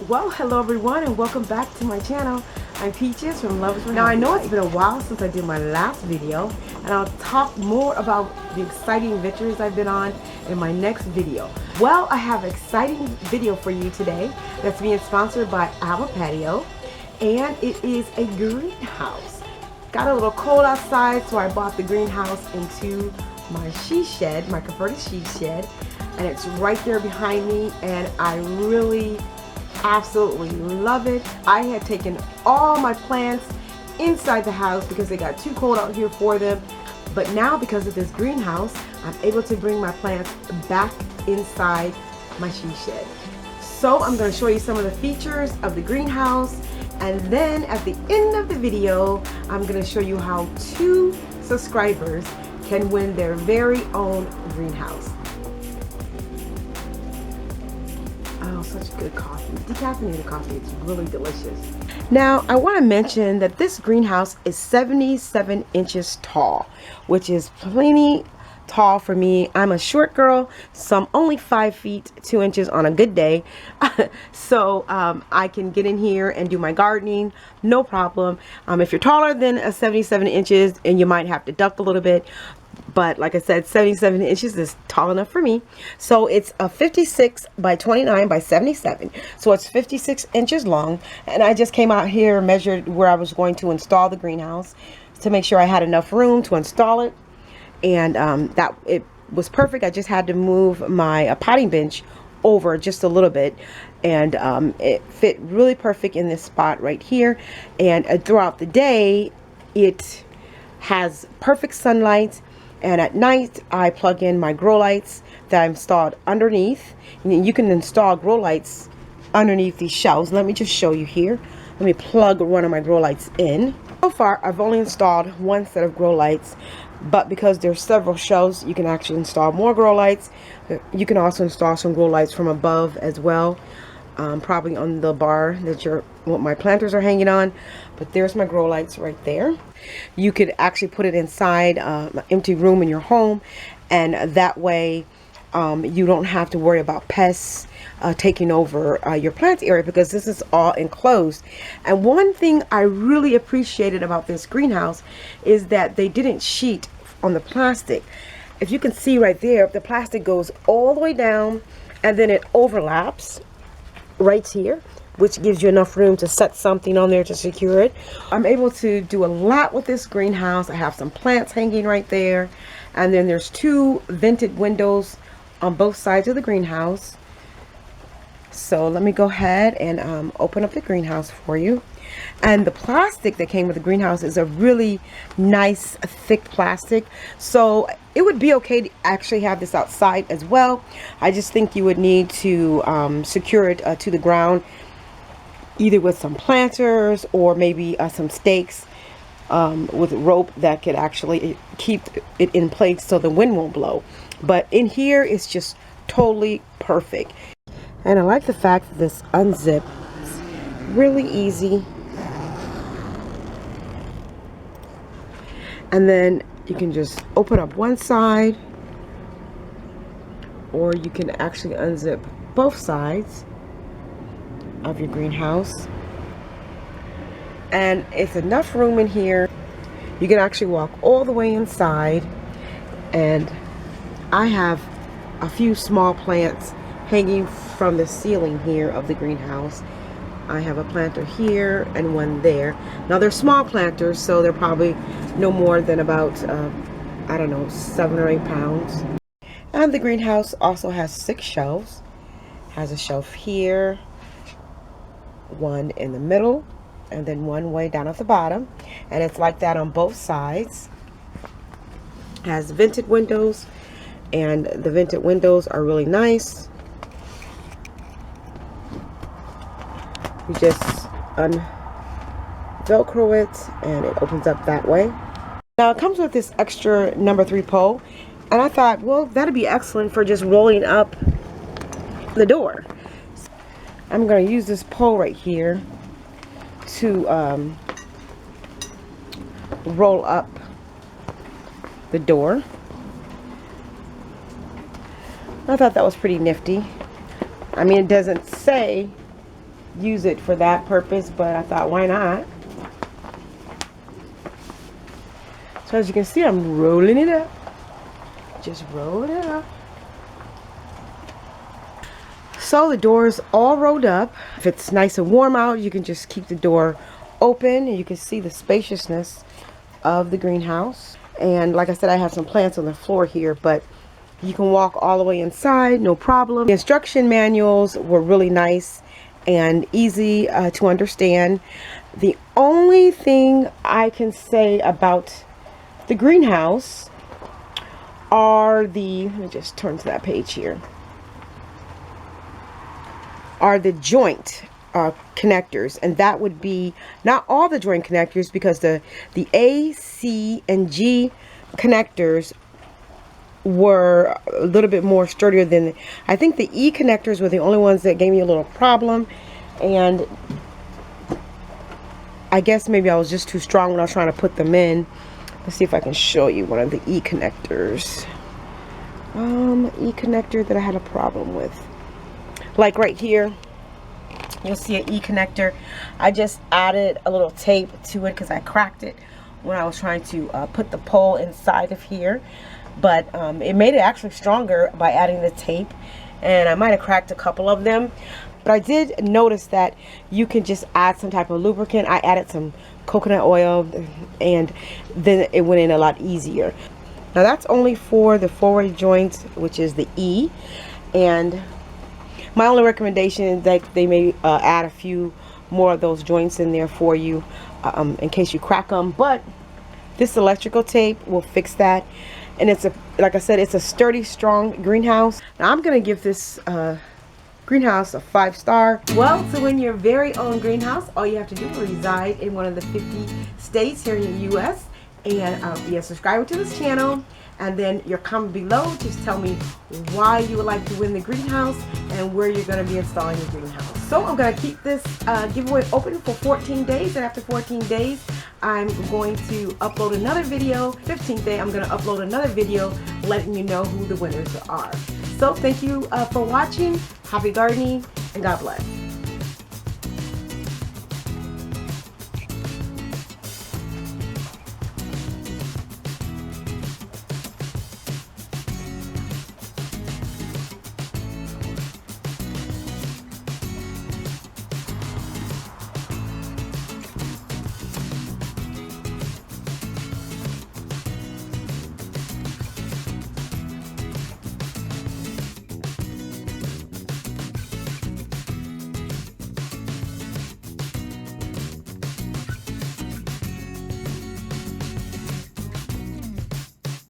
Well, hello everyone and welcome back to my channel. I'm Peaches from Lovers for Now I know it's been a while since I did my last video, and I'll talk more about the exciting adventures I've been on in my next video. Well, I have an exciting video for you today that's being sponsored by Abba Patio, and it is a greenhouse. Got a little cold outside, so I bought the greenhouse into my she shed, my converted she shed, and it's right there behind me, and I really absolutely love it. I had taken all my plants inside the house because it got too cold out here for them, but now because of this greenhouse I'm able to bring my plants back inside my she shed. So I'm going to show you some of the features of the greenhouse, and then at the end of the video I'm going to show you how 2 subscribers can win their very own greenhouse. Oh, such good coffee. Decaffeinated coffee. It's really delicious. Now, I want to mention that this greenhouse is 77 inches tall, which is plenty tall for me. I'm a short girl, so I'm only 5 feet 2 inches on a good day. So I can get in here and do my gardening, no problem. If you're taller than 77 inches, and you might have to duck a little bit, but like I said, 77 inches is tall enough for me. So it's a 56 by 29 by 77. So it's 56 inches long. And I just came out here, measured where I was going to install the greenhouse to make sure I had enough room to install it. And that it was perfect. I just had to move my potting bench over just a little bit, and it fit really perfect in this spot right here. And throughout the day, it has perfect sunlight. And at night, I plug in my grow lights that I installed underneath. And you can install grow lights underneath these shelves. Let me just show you here. Let me plug one of my grow lights in. So far, I've only installed 1 set of grow lights, but because there's several shelves, you can actually install more grow lights. You can also install some grow lights from above as well, probably on the bar that what my planters are hanging on. But there's my grow lights right there. You could actually put it inside an empty room in your home, and that way you don't have to worry about pests taking over your plant area, because this is all enclosed. And one thing I really appreciated about this greenhouse is that they didn't sheet on the plastic. If you can see right there, the plastic goes all the way down, and then it overlaps right here, which gives you enough room to set something on there to secure it. I'm able to do a lot with this greenhouse. I have some plants hanging right there, and then there's 2 vented windows on both sides of the greenhouse. So let me go ahead and open up the greenhouse for you. And the plastic that came with the greenhouse is a really nice thick plastic, so it would be okay to actually have this outside as well. I just think you would need to secure it to the ground, either with some planters or maybe some stakes with rope that could actually keep it in place so the wind won't blow. But in here it's just totally perfect. And I like the fact that this unzips really easy. And then you can just open up one side, or you can actually unzip both sides of your greenhouse. And it's enough room in here. You can actually walk all the way inside. And I have a few small plants hanging from the ceiling here of the greenhouse. I have a planter here and one there. Now they're small planters, so they're probably no more than about I don't know, 7 or 8 pounds. And the greenhouse also has 6 shelves. Has a shelf here, one in the middle, and then one way down at the bottom. And it's like that on both sides. Has vented windows, and the vented windows are really nice. You just velcro it and it opens up that way. Now it comes with this extra number 3 pole, and I thought, well, that'd be excellent for just rolling up the door. I'm going to use this pole right here to roll up the door. I thought that was pretty nifty. I mean, it doesn't say use it for that purpose, but I thought, why not? So as you can see, I'm rolling it up. Just rolling it up. So the door's all rolled up. If it's nice and warm out, you can just keep the door open, and you can see the spaciousness of the greenhouse. And like I said, I have some plants on the floor here, but you can walk all the way inside, no problem. The instruction manuals were really nice and easy to understand. The only thing I can say about the greenhouse are let me just turn to that page here, are the joint connectors, and that would be not all the joint connectors, because the A, C, and G connectors were a little bit more sturdier than I think the E connectors were the only ones that gave me a little problem, and I guess maybe I was just too strong when I was trying to put them in. Let's see if I can show you one of the E connectors. E connector that I had a problem with, like right here, you'll see an E connector. I just added a little tape to it because I cracked it when I was trying to put the pole inside of here, but it made it actually stronger by adding the tape, and I might have cracked a couple of them. But I did notice that you can just add some type of lubricant. I added some coconut oil, and then it went in a lot easier. Now that's only for the forward joints, which is the E, and my only recommendation is that they may add a few more of those joints in there for you in case you crack them. But this electrical tape will fix that, and it's like I said, it's a sturdy, strong greenhouse. Now I'm gonna give this greenhouse a 5-star. Well, to win your very own greenhouse, all you have to do is reside in one of the 50 states here in the U.S. and be a subscriber to this channel, and then your comment below, just tell me why you would like to win the greenhouse and where you're going to be installing your greenhouse. So I'm going to keep this giveaway open for 14 days, and after 14 days I'm going to upload another video. 15th day I'm going to upload another video letting you know who the winners are. So thank you for watching. Happy gardening, and God bless.